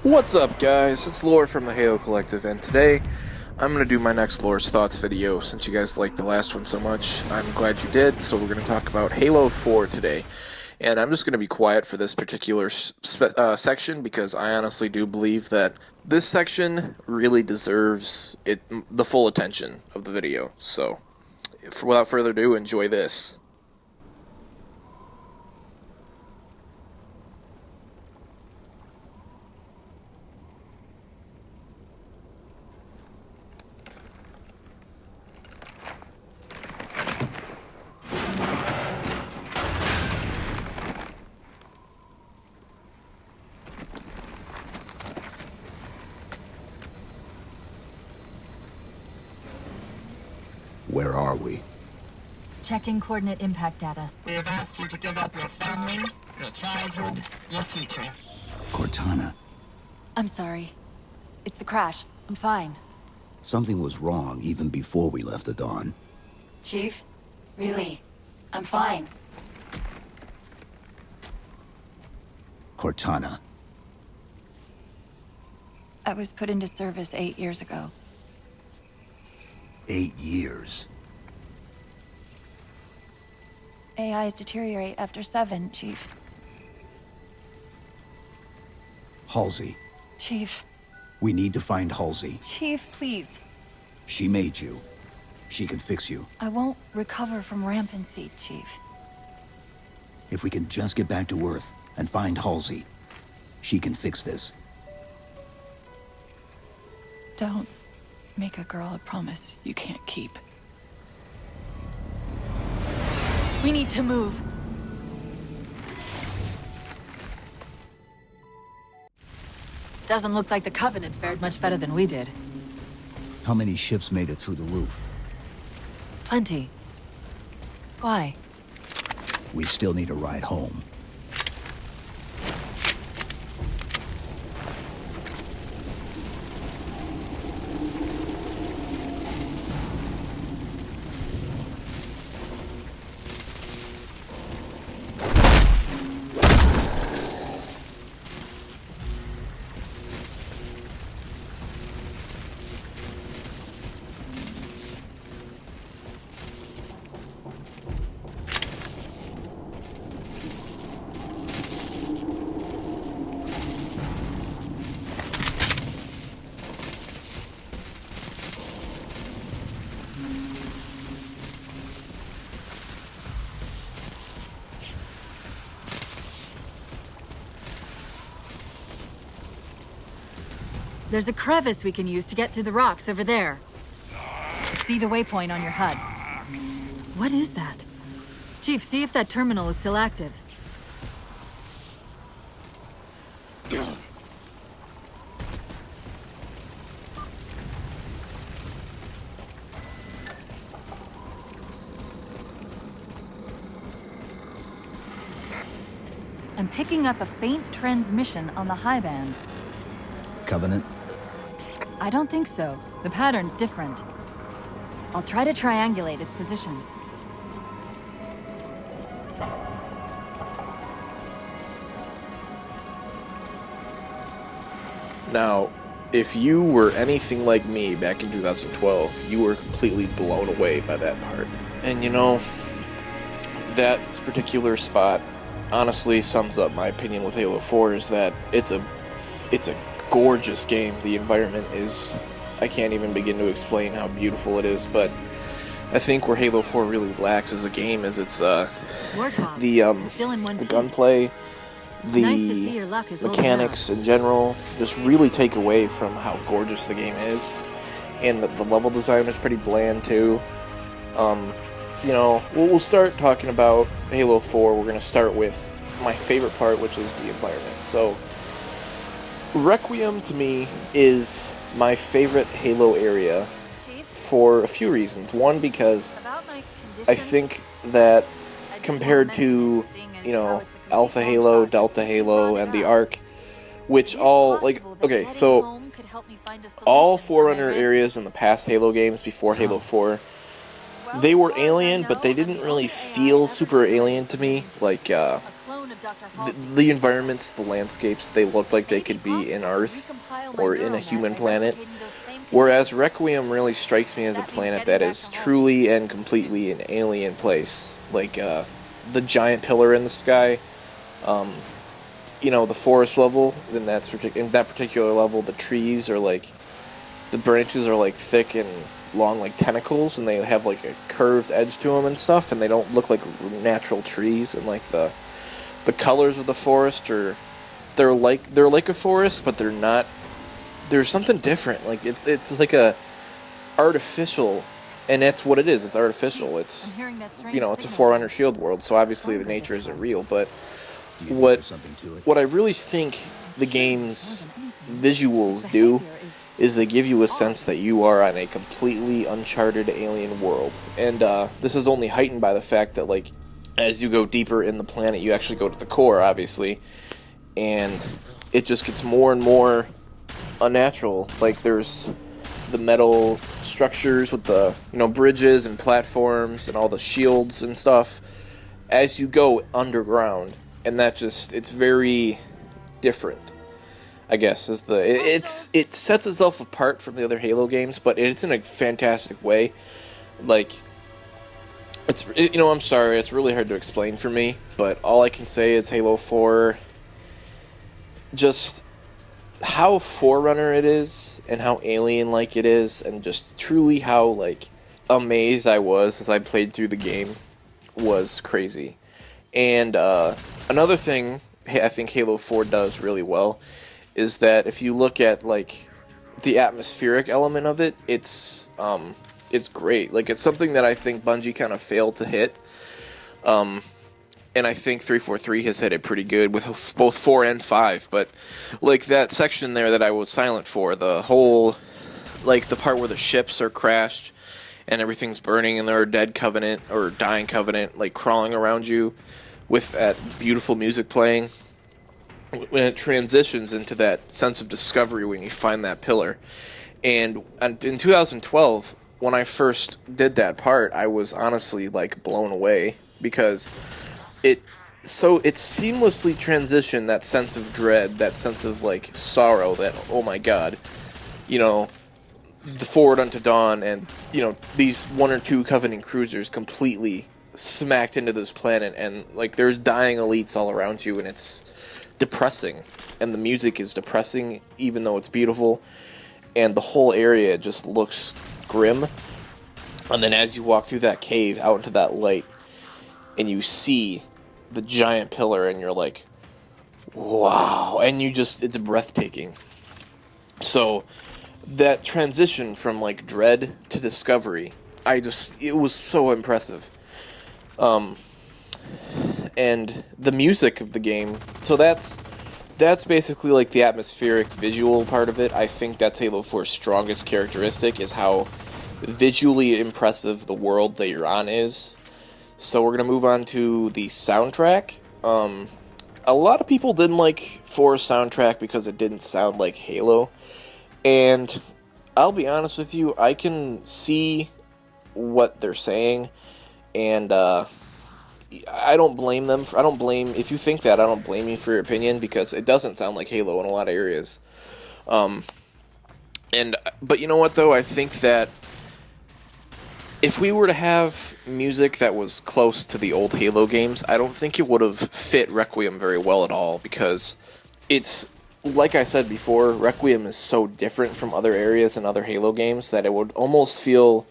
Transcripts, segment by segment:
What's up, guys? It's Lore from the Halo Collective, and today I'm going to do my next Lore's Thoughts video. Since you guys liked the last one so much, I'm glad you did, so we're going to talk about Halo 4 today. And I'm just going to be quiet for this particular section, because I honestly do believe that this section really deserves the full attention of the video. So, without further ado, enjoy this. Where are we? Checking coordinate impact data. We have asked you to give up your family, your childhood, your future. Cortana. I'm sorry. It's the crash. I'm fine. Something was wrong even before we left the Dawn. Chief? Really? I'm fine. Cortana. I was put into service 8 years ago. 8 years. AIs deteriorate after 7, Chief. Halsey. Chief. We need to find Halsey. Chief, please. She made you. She can fix you. I won't recover from rampancy, Chief. If we can just get back to Earth and find Halsey, she can fix this. Don't make a girl a promise you can't keep. We need to move. Doesn't look like the Covenant fared much better than we did. How many ships made it through the roof? Plenty. Why? We still need a ride home. There's a crevice we can use to get through the rocks over there. See the waypoint on your HUD. What is that? Chief, see if that terminal is still active. I'm picking up a faint transmission on the high band. Covenant? I don't think so. The pattern's different. I'll try to triangulate its position. Now, if you were anything like me back in 2012, you were completely blown away by that part. And you know, that particular spot honestly sums up my opinion with Halo 4, is that it's a gorgeous game. The environment is, I can't even begin to explain how beautiful it is, but I think where Halo 4 really lacks as a game is its the gunplay, the mechanics in general just really take away from how gorgeous the game is, and the level design is pretty bland too. You know, we'll start talking about Halo 4. We're going to start with my favorite part, which is the environment. So Requiem to me is my favorite Halo area for a few reasons. One, because I think that compared to, you know, Alpha Halo, Delta Halo, and the Ark, which all, like, okay, so all Forerunner areas in the past Halo games before Halo 4, they were alien, but they didn't really feel super alien to me. Like, the environments, the landscapes, they look like they could be in Earth or in a human planet. Whereas Requiem really strikes me as a planet that is truly and completely an alien place. Like, the giant pillar in the sky, you know, the forest level, in that particular level, the trees are like, the branches are like thick and long like tentacles, and they have like a curved edge to them and stuff, and they don't look like natural trees. And like the colors of the forest are, they're like a forest, but they're not. There's something different. Like it's like a artificial, and that's what it is. It's artificial. It's, you know, it's a Forerunner Shield world, so obviously the nature isn't real. But what I really think the game's visuals do is they give you a sense that you are on a completely uncharted alien world. And this is only heightened by the fact that, like, as you go deeper in the planet, you actually go to the core, obviously, and it just gets more and more unnatural. Like, there's the metal structures with the, you know, bridges and platforms and all the shields and stuff as you go underground, and that just, it's very different, I guess, is it sets itself apart from the other Halo games, but it's in a fantastic way. Like, you know, I'm sorry, it's really hard to explain for me, but all I can say is Halo 4, just how Forerunner it is, and how alien-like it is, and just truly how, like, amazed I was as I played through the game was crazy. And another thing I think Halo 4 does really well is that if you look at, like, the atmospheric element of it, it's great. Like, it's something that I think Bungie kind of failed to hit. And I think 343 has hit it pretty good with both 4 and 5. But, like, that section there that I was silent for, the whole, like, the part where the ships are crashed and everything's burning and there are dead Covenant or dying Covenant, like, crawling around you with that beautiful music playing, when it transitions into that sense of discovery when you find that pillar. And in 2012, when I first did that part, I was honestly, like, blown away, because it seamlessly transitioned that sense of dread, that sense of, like, sorrow, that, oh my god, you know, the Forward Unto Dawn, and, you know, these 1 or 2 Covenant cruisers completely smacked into this planet, and, like, there's dying elites all around you, and it's depressing, and the music is depressing, even though it's beautiful, and the whole area just looks grim. And then as you walk through that cave out into that light, and you see the giant pillar, and you're like, wow, and it's breathtaking. So that transition from, like, dread to discovery, it was so impressive. And the music of the game, so that's basically, like, the atmospheric visual part of it. I think that's Halo 4's strongest characteristic, is how visually impressive the world that you're on is. So we're going to move on to the soundtrack. A lot of people didn't like 4's soundtrack because it didn't sound like Halo. And I'll be honest with you, I can see what they're saying. And I don't blame them. If you think that, I don't blame you for your opinion, because it doesn't sound like Halo in a lot of areas. But you know what, though? I think that if we were to have music that was close to the old Halo games, I don't think it would have fit Requiem very well at all, because it's, like I said before, Requiem is so different from other areas and other Halo games that it would almost feel,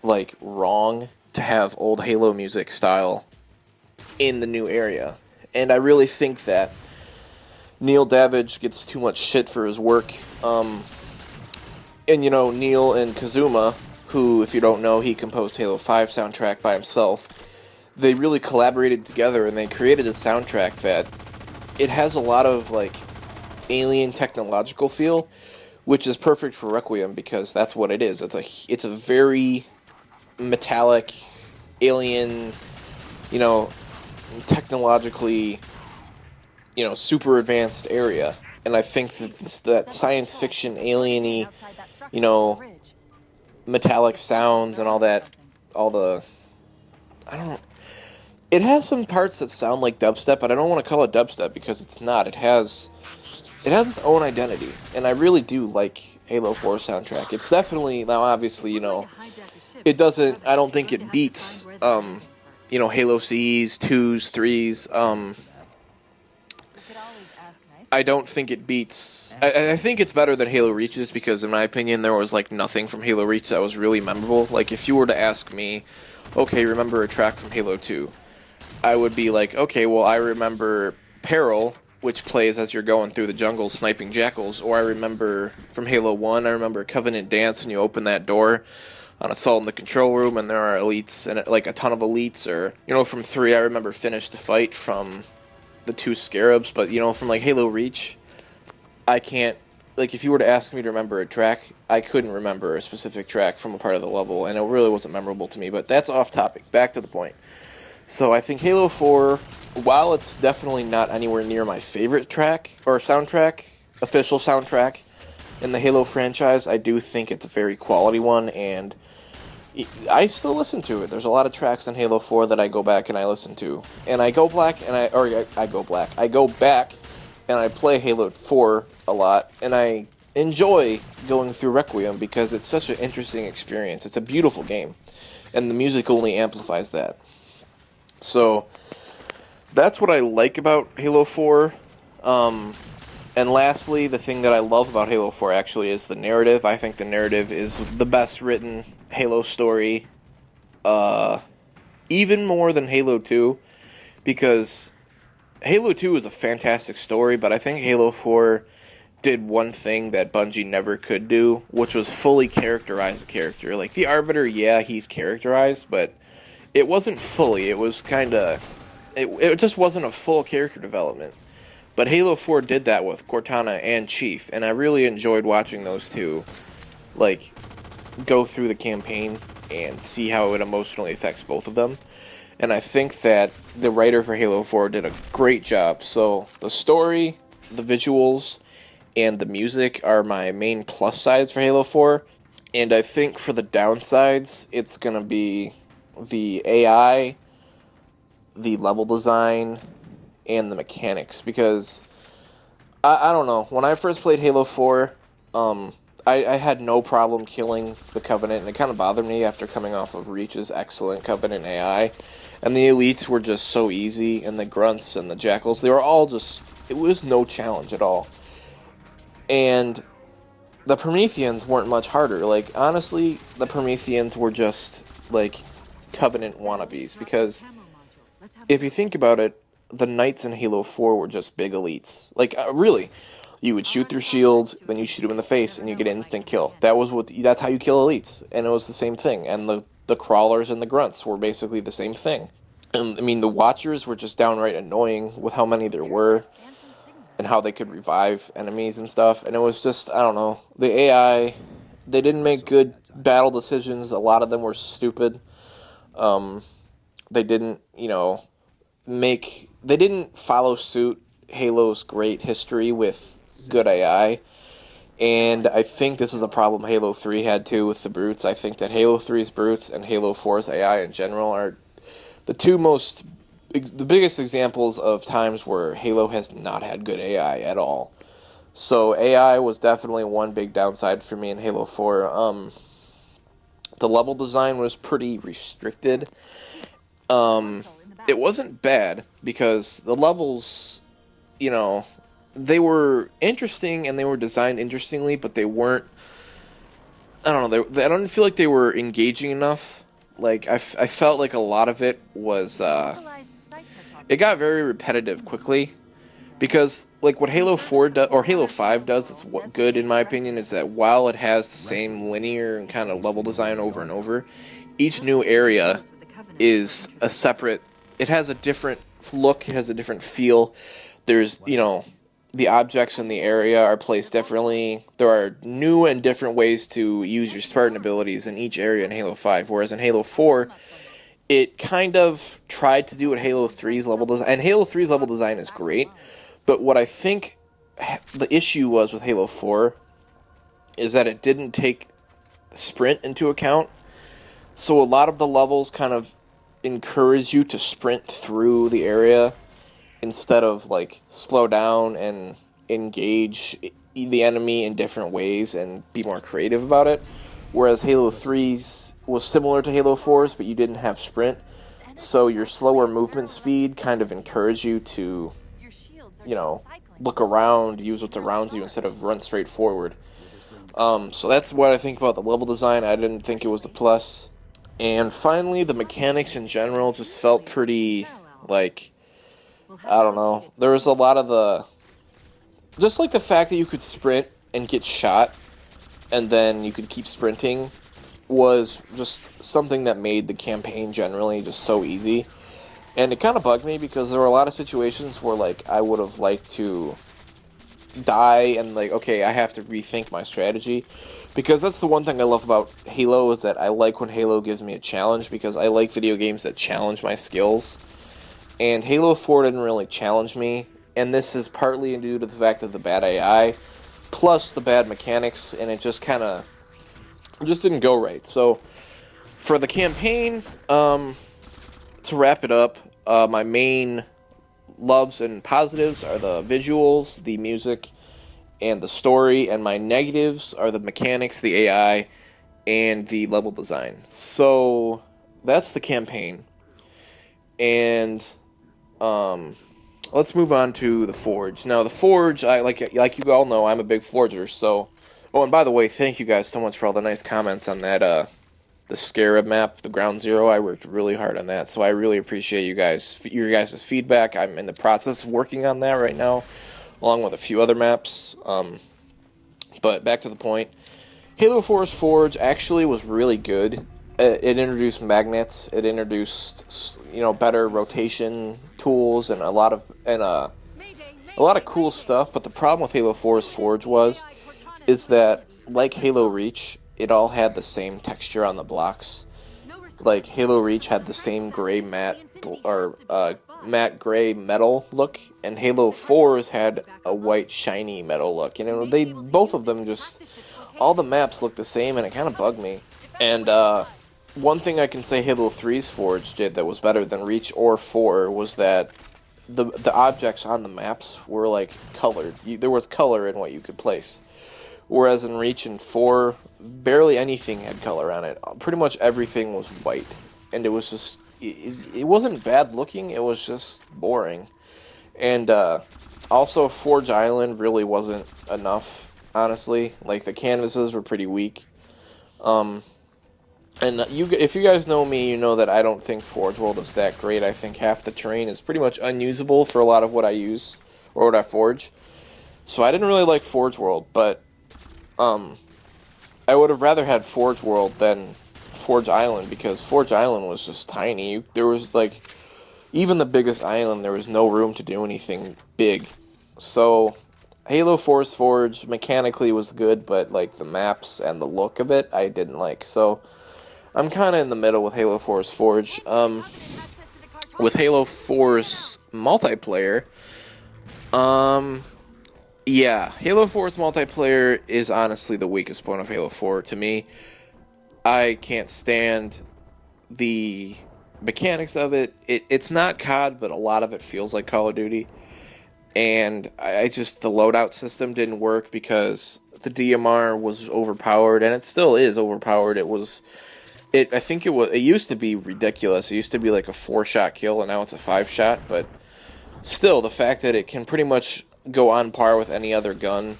like, wrong to have old Halo music style in the new area. And I really think that Neil Davidge gets too much shit for his work. And, you know, Neil and Kazuma, who, if you don't know, he composed Halo 5 soundtrack by himself, they really collaborated together, and they created a soundtrack that it has a lot of, like, alien technological feel, which is perfect for Requiem, because that's what it is. It's a very metallic, alien, you know, technologically, you know, super advanced area. And I think that science fiction, alien-y, you know, metallic sounds and all the, It has some parts that sound like dubstep, but I don't want to call it dubstep because it's not. It has its own identity, and I really do like Halo 4 soundtrack. It's definitely, now obviously, it doesn't, I don't think it beats, Halo C's, 2's, 3's, I don't think it beats, I think it's better than Halo Reach's, because in my opinion, there was, like, nothing from Halo Reach that was really memorable. Like, if you were to ask me, okay, remember a track from Halo 2, I would be like, okay, well, I remember Peril, which plays as you're going through the jungle sniping jackals, or I remember from Halo 1, I remember Covenant Dance when you open that door on Assault in the control room and there are elites, and like a ton of elites, or, from 3, I remember Finish the Fight from the 2 Scarabs, but, from like Halo Reach, I can't, like, if you were to ask me to remember a track, I couldn't remember a specific track from a part of the level, and it really wasn't memorable to me, but that's off topic, back to the point. So I think Halo 4, while it's definitely not anywhere near my favorite track, or soundtrack, official soundtrack, in the Halo franchise, I do think it's a very quality one, and I still listen to it. There's a lot of tracks in Halo 4 that I go back and I listen to. And I go back and I go back and I play Halo 4 a lot, and I enjoy going through Requiem because it's such an interesting experience. It's a beautiful game, and the music only amplifies that. So that's what I like about Halo 4. And lastly, the thing that I love about Halo 4 actually is the narrative. I think the narrative is the best written Halo story, even more than Halo 2, because Halo 2 is a fantastic story, but I think Halo 4 did one thing that Bungie never could do, which was fully characterize a character. Like, the Arbiter, yeah, he's characterized, but it wasn't fully. It was kind of... It just wasn't a full character development. But Halo 4 did that with Cortana and Chief, and I really enjoyed watching those two, like, go through the campaign and see how it emotionally affects both of them. And I think that the writer for Halo 4 did a great job. So the story, the visuals, and the music are my main plus sides for Halo 4. And I think for the downsides, it's going to be the AI, the level design, and the mechanics. Because, I don't know, when I first played Halo 4, I had no problem killing the Covenant, and it kind of bothered me after coming off of Reach's excellent Covenant AI. And the elites were just so easy, and the grunts and the jackals, they were all just, it was no challenge at all. And the Prometheans weren't much harder. Like, honestly, the Prometheans were just, like, Covenant wannabes, because if you think about it, the Knights in Halo 4 were just big elites. Like, really, you would shoot through shields, then you shoot them in the face, and you get an instant kill. That's how you kill elites, and it was the same thing. And the crawlers and the grunts were basically the same thing. And, I mean, the Watchers were just downright annoying with how many there were, and how they could revive enemies and stuff. And it was just, I don't know, the AI, they didn't make good battle decisions. A lot of them were stupid. They didn't, they didn't follow suit Halo's great history with good AI. And I think this was a problem Halo 3 had too with the brutes. I think that Halo 3's brutes and Halo 4's AI in general are the biggest examples of times where Halo has not had good AI at all. So AI was definitely one big downside for me in Halo 4. The level design was pretty restricted. It wasn't bad, because the levels, they were interesting and they were designed interestingly, but they weren't, I don't know, I don't feel like they were engaging enough. Like, I felt like a lot of it was, it got very repetitive quickly, because, like, what Halo 4 does, or Halo 5 does, that's good in my opinion, is that while it has the same linear and kind of level design over and over, each new area is a separate, it has a different look, it has a different feel. There's, the objects in the area are placed differently. There are new and different ways to use your Spartan abilities in each area in Halo 5, whereas in Halo 4, it kind of tried to do what Halo 3's level design, and Halo 3's level design is great, but what I think the issue was with Halo 4 is that it didn't take sprint into account. So a lot of the levels kind of encourage you to sprint through the area instead of like slow down and engage the enemy in different ways and be more creative about it. Whereas Halo 3's was similar to Halo 4's, but you didn't have sprint, so your slower movement speed kind of encouraged you to, you know, look around, use what's around you instead of run straight forward. So that's what I think about the level design. I didn't think it was the plus. And finally, the mechanics in general just felt pretty, like, I don't know. There was a lot of the, just like the fact that you could sprint and get shot, and then you could keep sprinting, was just something that made the campaign generally just so easy. And it kind of bugged me because there were a lot of situations where, like, I would have liked to die and, like, okay, I have to rethink my strategy. Because that's the one thing I love about Halo, is that I like when Halo gives me a challenge, because I like video games that challenge my skills. And Halo 4 didn't really challenge me, and this is partly due to the fact of the bad AI, plus the bad mechanics, and it just kind of just didn't go right. So, for the campaign, to wrap it up, my main loves and positives are the visuals, the music, and the story, and my negatives are the mechanics, the AI, and the level design. So, that's the campaign. And let's move on to the Forge. Now, the Forge, I like you all know, I'm a big forger, so... Oh, and by the way, thank you guys so much for all the nice comments on that, the Scarab map, the Ground Zero. I worked really hard on that, so I really appreciate your guys' feedback. I'm in the process of working on that right now, along with a few other maps. But back to the point. Halo 4's Forge actually was really good. It introduced magnets. It introduced, you know, better rotation tools and a lot of cool stuff. But the problem with Halo 4's Forge is that, like Halo Reach, it all had the same texture on the blocks. Like Halo Reach had the same gray matte gray metal look, and Halo 4's had a white shiny metal look. You know, both of them just, all the maps looked the same, and it kind of bugged me. And one thing I can say Halo 3's Forge did that was better than Reach or 4 was that the objects on the maps were like colored. There was color in what you could place. Whereas in Reach and 4, barely anything had color on it. Pretty much everything was white. And it was just, it wasn't bad looking, it was just boring. And also Forge Island really wasn't enough, honestly. Like, the canvases were pretty weak. And if you guys know me, you know that I don't think Forge World is that great. I think half the terrain is pretty much unusable for a lot of what I use, or what I forge. So I didn't really like Forge World, but I would have rather had Forge World than Forge Island, because Forge Island was just tiny. There was, like, even the biggest island, there was no room to do anything big. So, Halo 4's Forge mechanically was good, but, like, the maps and the look of it, I didn't like. So, I'm kind of in the middle with Halo 4's Forge. With Halo 4's multiplayer, yeah, Halo 4's multiplayer is honestly the weakest point of Halo 4 to me. I can't stand the mechanics of it. It's not COD, but a lot of it feels like Call of Duty. And the loadout system didn't work because the DMR was overpowered, and it still is overpowered. It used to be ridiculous. It used to be like a 4-shot kill, and now it's a 5-shot, but still, the fact that it can pretty much go on par with any other gun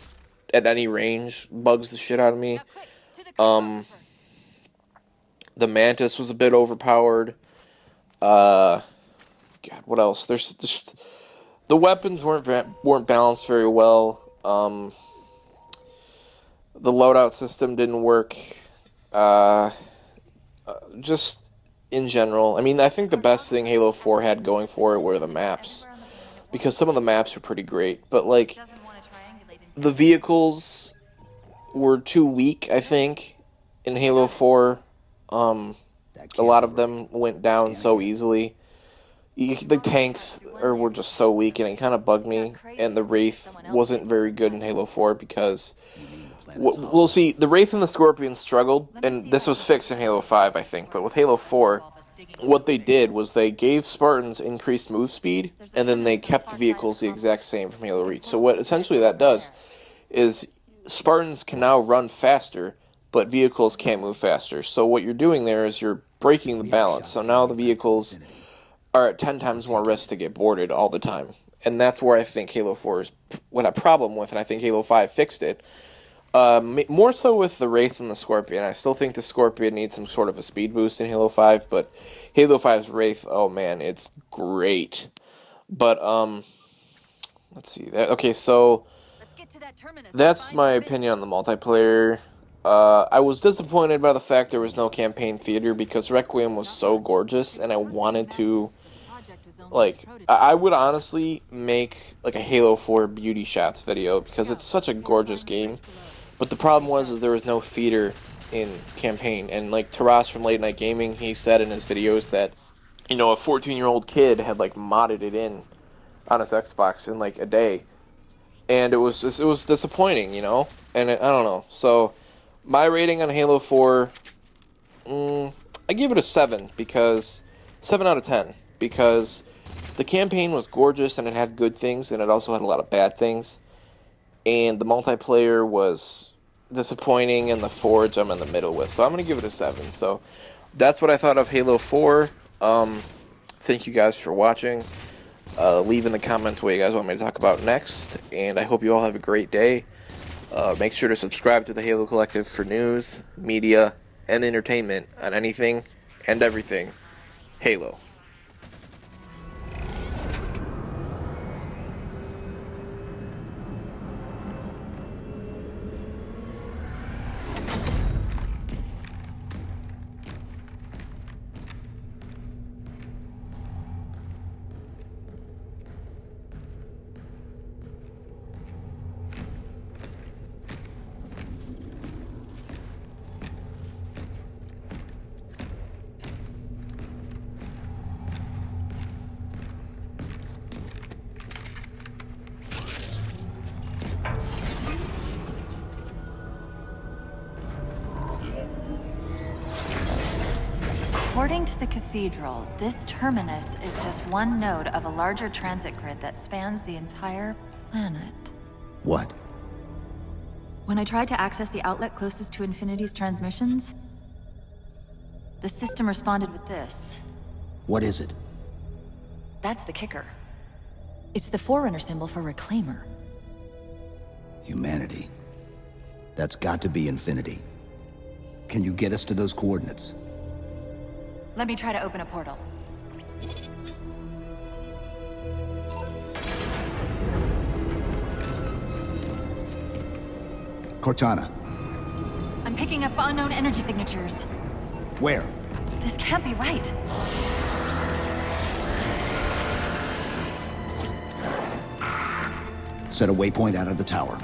at any range bugs the shit out of me. The Mantis was a bit overpowered. God, what else? There's just, the weapons weren't balanced very well. The loadout system didn't work. Just in general, I mean, I think the best thing Halo 4 had going for it were the maps, because some of the maps are pretty great, but, like, the vehicles were too weak, I think, in Halo 4. A lot of them went down so easily. The tanks were just so weak, and it kind of bugged me, and the Wraith wasn't very good in Halo 4 because... We'll see, the Wraith and the Scorpion struggled, and this was fixed in Halo 5, I think, but with Halo 4, what they did was they gave Spartans increased move speed, and then they kept the vehicles the exact same from Halo Reach. So what essentially that does is Spartans can now run faster, but vehicles can't move faster. So what you're doing there is you're breaking the balance. So now the vehicles are at 10 times more risk to get boarded all the time. And that's where I think Halo 4 is what a problem with, and I think Halo 5 fixed it. More so with the Wraith and the Scorpion. I still think the Scorpion needs some sort of a speed boost in Halo 5, but Halo 5's Wraith, oh man, it's great. But, let's see. Okay, so that's my opinion on the multiplayer. I was disappointed by the fact there was no campaign theater because Requiem was so gorgeous, and I wanted to, like, I would honestly make, like, a Halo 4 beauty shots video because it's such a gorgeous game. But the problem was there was no theater in campaign, and like Taras from Late Night Gaming, he said in his videos that, you know, a 14-year-old kid had like modded it in on his Xbox in like a day, and it was disappointing, you know, and I don't know. So my rating on Halo 4, I give it a 7 because 7 out of 10 because the campaign was gorgeous and it had good things, and it also had a lot of bad things. And the multiplayer was disappointing, and the Forge I'm in the middle with. So I'm going to give it a 7. So that's what I thought of Halo 4. Thank you guys for watching. Leave in the comments what you guys want me to talk about next. And I hope you all have a great day. Make sure to subscribe to the Halo Collective for news, media, and entertainment on anything and everything Halo. According to the Cathedral, this terminus is just one node of a larger transit grid that spans the entire planet. What? When I tried to access the outlet closest to Infinity's transmissions, the system responded with this. What is it? That's the kicker. It's the Forerunner symbol for Reclaimer. Humanity. That's got to be Infinity. Can you get us to those coordinates? Let me try to open a portal. Cortana. I'm picking up unknown energy signatures. Where? This can't be right. Set a waypoint out of the tower.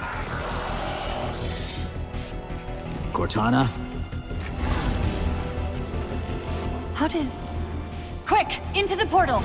Cortana? How did... Quick! Into the portal!